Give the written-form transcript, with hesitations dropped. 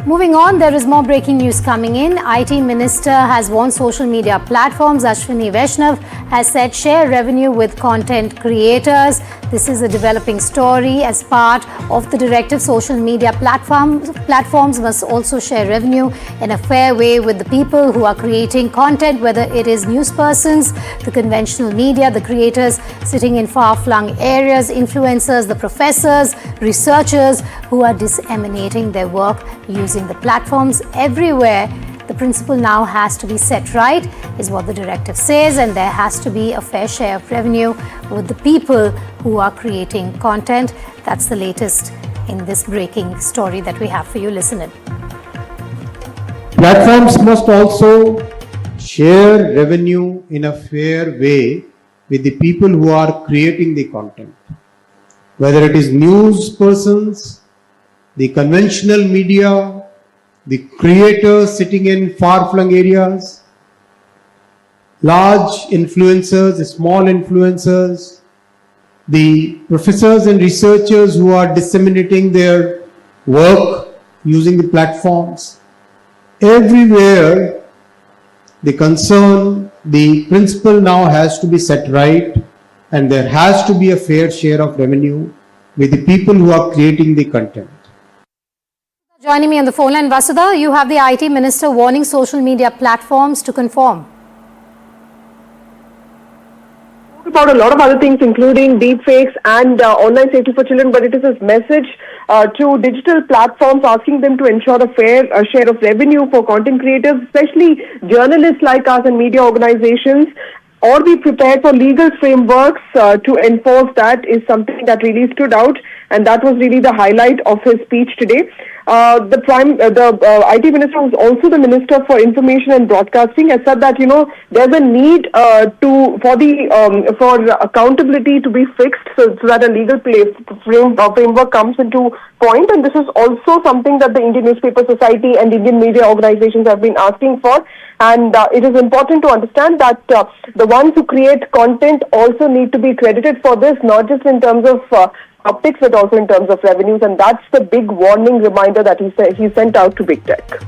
Moving on, there is more breaking news coming in. IT Minister has warned social media platforms. Ashwini Vaishnaw has said share revenue with content creators. This is a developing story. As part of the directive, social media platforms must also share revenue in a fair way with the people who are creating content, whether it is news persons, the conventional media, the creators sitting in far-flung areas, influencers, the professors, researchers who are disseminating their work using the platforms everywhere. The principle now has to be set right, is what the directive says, and there has to be a fair share of revenue with the people who are creating content. That's the latest in this breaking story that we have for you. Listen in. Platforms must also share revenue in a fair way with the people who are creating the content, whether it is news persons, the conventional media, the creators sitting in far-flung areas, large influencers, small influencers, the professors and researchers who are disseminating their work using the platforms. Everywhere, the concern, the principle now has to be set right, and there has to be a fair share of revenue with the people who are creating the content. Joining me on the phone line, Vasudha, you have the IT Minister warning social media platforms to conform. About a lot of other things, including deepfakes and online safety for children, but it is his message to digital platforms asking them to ensure a fair share of revenue for content creators, especially journalists like us and media organizations, or be prepared for legal frameworks to enforce that is something that really stood out, and that was really the highlight of his speech today. The IT Minister, who's also the Minister for Information and Broadcasting, has said that there's a need for accountability to be fixed, so that a legal framework comes into point, and this is also something that the Indian Newspaper Society and Indian media organizations have been asking for. And it is important to understand that the ones who create content also need to be credited for this, not just in terms of optics, but also in terms of revenues. And that's the big warning reminder that he sent out to big tech.